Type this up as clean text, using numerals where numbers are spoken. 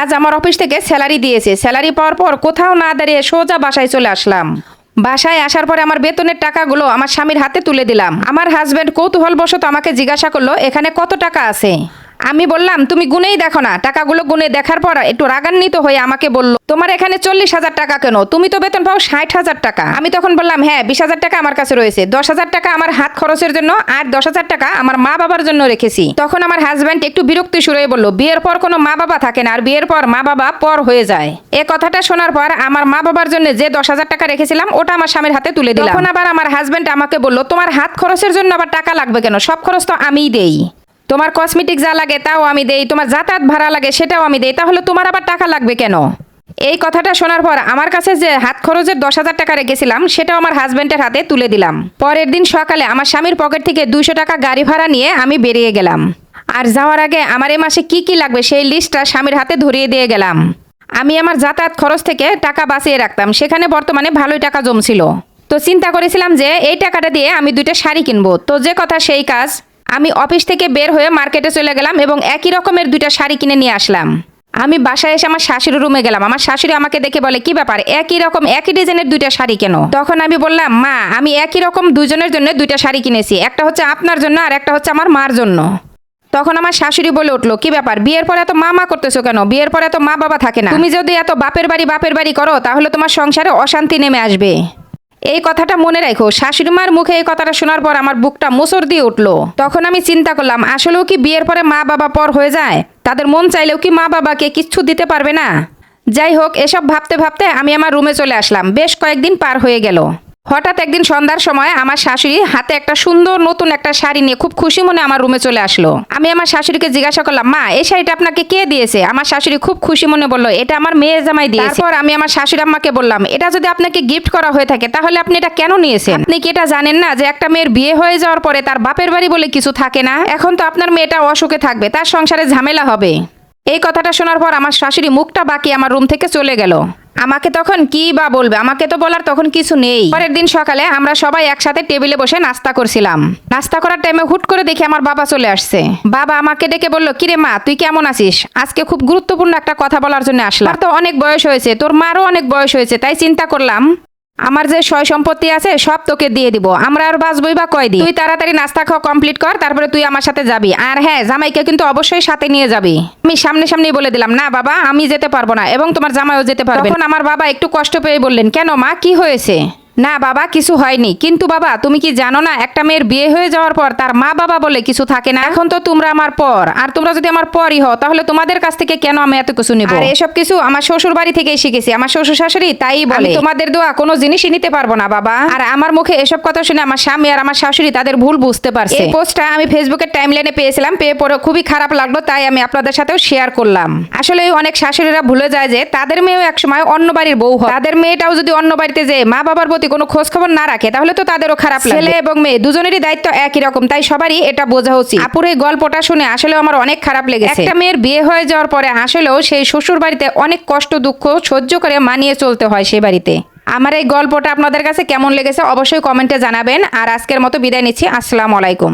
আজ আমার অফিস থেকে স্যালারি দিয়েছে। স্যালারি পাওয়ার পর কোথাও না দাঁড়িয়ে সোজা বাসায় চলে আসলাম। বাসায় আসার পরে আমার বেতনের টাকাগুলো আমার স্বামীর হাতে তুলে দিলাম। আমার হাজব্যান্ড কৌতূহলবশত আমাকে জিজ্ঞাসা করলো, এখানে কত টাকা আছে? আমি বললাম, তুমি গুনেই দেখো না। টাকাগুলো গুনে দেখার পর একটু রাগান্বিত হয়ে আমাকে বলল, তোমার এখানে 40,000 টাকা কেন? তুমি তো বেতন পাও 60,000 টাকা। আমি তখন বললাম, হ্যাঁ 20,000 টাকা আমার কাছে রয়েছে। 10,000 টাকা আমার হাত খরচের জন্য আর 10,000 টাকা আমার মা বাবার জন্য রেখেছি। তখন আমার হাজব্যান্ড একটু বিরক্তি সুরে বলল, বিয়ের পর কোনো মা বাবা থাকে না, আর বিয়ের পর মা বাবা পর হয়ে যায়। এ কথাটা শোনার পর আমার মা বাবার জন্য যে 10,000 টাকা রেখেছিলাম ওটা আমার স্বামীর হাতে তুলে দিলাম। তখন আবার আমার হাজব্যান্ড আমাকে বলল, তোমার হাত খরচের জন্য আবার টাকা লাগবে কেন? সব খরচ তো আমিই দেই। তোমার কসমেটিক যা লাগে তাও আমি দেই, তোমার যাতায়াত ভাড়া লাগে সেটাও আমি দেই, তাহলে তোমার আবার টাকা লাগবে কেন? এই কথাটা শোনার পর আমার কাছে যে হাত খরচের 10,000 টাকা রেখেছিলাম সেটাও আমার হাজব্যান্ডের হাতে তুলে দিলাম। পরের দিন সকালে আমার স্বামীর পকেট থেকে 200 টাকা গাড়ি ভাড়া নিয়ে আমি বেরিয়ে গেলাম। আর যাওয়ার আগে আমার এই মাসে কি কি লাগবে সেই লিস্টটা স্বামীর হাতে ধরিয়ে দিয়ে গেলাম। আমি আমার যাতায়াত খরচ থেকে টাকা বাঁচিয়ে রাখতাম, সেখানে বর্তমানে ভালোই টাকা জমছিল। তো চিন্তা করেছিলাম যে এই টাকাটা দিয়ে আমি 2টা শাড়ি কিনবো। তো যে কথা সেই কাজ, আমি অফিস থেকে বের হয়ে মার্কেটে চলে গেলাম এবং একই রকমের 2টা শাড়ি কিনে নিয়ে আসলাম। আমি বাসায় এসে আমার শাশুড়ির রুমে গেলাম। আমার শাশুড়ি আমাকে দেখে বলে, কি ব্যাপার, একই রকম একই ডিজাইনের 2টা শাড়ি কেন? তখন আমি বললাম, মা আমি একই রকম দুজনের জন্য 2টা শাড়ি কিনেছি, একটা হচ্ছে আপনার জন্য আর একটা হচ্ছে আমার মার জন্য। তখন আমার শাশুড়ি বলে উঠলো, কি ব্যাপার, বিয়ের পরে এত মা করতেছো কেন? বিয়ের পরে এত মা বাবা থাকে না। তুমি যদি এত বাপের বাড়ি করো তাহলে তোমার সংসারে অশান্তি নেমে আসবে। এই কথাটা মনে রাখো। শাশুড়ি মার মুখে এই কথাটা শোনার পর আমার বুকটা মোচড় দিয়ে উঠলো। তখন আমি চিন্তা করলাম, আসলেও কি বিয়ের পরে মা বাবা পর হয়ে যায়? তাদের মন চাইলেও কি মা বাবাকে কিচ্ছু দিতে পারবে না? যাই হোক, এসব ভাবতে ভাবতে আমি আমার রুমে চলে আসলাম। বেশ কয়েকদিন পার হয়ে গেল। হঠাৎ একদিন সন্ধ্যার সময় আমার শাশুড়ি হাতে একটা সুন্দর নতুন একটা শাড়ি নিয়ে খুব খুশি মনে আমার রুমে চলে আসলো। আমি আমার শাশুড়িকে জিজ্ঞাসা করলাম, মা এই শাড়িটা আপনাকে কে দিয়েছে? আমার শাশুড়ি খুব খুশি মনে বলল, এটা আমার মেয়ে জামাই দিয়েছে। তারপর আমি আমার শাশুড়ি আম্মাকে বললাম, এটা যদি আপনাকে গিফট করা হয়ে থাকে তাহলে আপনি এটা কেন নিয়েছেন? আপনি কি এটা জানেন না যে একটা মেয়ের বিয়ে হয়ে যাওয়ার পরে তার বাপের বাড়ি বলে কিছু থাকে না? এখন তো আপনার মেয়েটা অসুখে থাকবে, তার সংসারে ঝামেলা হবে। এই কথাটা শোনার পর আমার শাশুড়ি মুখটা বাঁকিয়ে আমার রুম থেকে চলে গেল। আমাকে তখন কি বা বলবে, আমাকে তো বলার তখন কিছু নেই। পরের দিন সকালে আমরা সবাই একসাথে টেবিলে বসে নাস্তা করছিলাম। নাস্তা করার টাইমে হুট করে দেখি আমার বাবা চলে আসছে। বাবা আমাকে ডেকে বলল, কিরে মা তুই কেমন আছিস? আজকে খুব গুরুত্বপূর্ণ একটা কথা বলার জন্য আসলাম। তো অনেক বয়স হয়েছে, তোর মারও অনেক বয়স হয়েছে, তাই চিন্তা করলাম আমার যে সয় সম্পত্তি আছে সব তোকে দিয়ে দিব। আমরা আর বাঁচবই বা কয়দিন। তুই তাড়াতাড়ি নাস্তা খাওয়া কমপ্লিট কর, তারপরে তুই আমার সাথে যাবি। আর হ্যাঁ, জামাইকে কিন্তু অবশ্যই সাথে নিয়ে যাবি। আমি সামনেই বলে দিলাম, না বাবা আমি যেতে পারবো না এবং তোমার জামাইও যেতে পারবে। তখন আমার বাবা একটু কষ্ট পেয়ে বললেন, কেন মা কি হয়েছে? না বাবা কিছু হয়নি, কিন্তু বাবা তুমি কি জানো না একটা মেয়ের বিয়ে হয়ে যাওয়ার পর তার মা বাবা বলে কিছু থাকে না? এখন তো তোমরা আমার পর, আর তোমরা যদি আমার পরই হও তাহলে তোমাদের কাছ থেকে কেন আমি এত কিছু নেব? আর এসব কিছু আমার শ্বশুর বাড়ি থেকেই শিখেছি। আমার শ্বশুর শাশুড়ি তাই বলে, তোমাদের দোয়া কোনো জিনিসই নিতে পারবো না বাবা। আর আমার মুখে এসব কথা শুনে আমার স্বামী আর আমার শাশুড়ি তাদের ভুল বুঝতে পারছে। এই পোস্টটা আমি ফেসবুকের টাইমলাইনে পেয়েছিলাম, পেয়ে পরে খুবই খারাপ লাগলো, তাই আমি আপনাদের সাথেও শেয়ার করলাম। আসলে অনেক শাশুড়িরা ভুলে যায় যে তাদের মেয়েও একসময় অন্য বাড়ির বউ হয়। তাদের মেয়েটাও যদি অন্য বাড়িতে যে মা বাবার প্রতি কোনো খোঁজ খবর না রাখে তাহলে তো তাদেরও খারাপ লাগে। ছেলে এবং মেয়ে দুজনেরই দায়িত্ব একই রকম, তাই সবারই এটা বোঝা উচিত। আপুর এই গল্পটা শুনে আসলে আমার অনেক খারাপ লেগেছে। একটা মেয়ের বিয়ে হয়ে যাওয়ার পরে আসলেও সেই শ্বশুর বাড়িতে অনেক কষ্ট দুঃখ সহ্য করে মানিয়ে চলতে হয় সেই বাড়িতে। আমার এই গল্পটা আপনাদের কাছে কেমন লেগেছে অবশ্যই কমেন্টে জানাবেন। আর আজকের মতো বিদায় নিচ্ছি। আসসালামু আলাইকুম।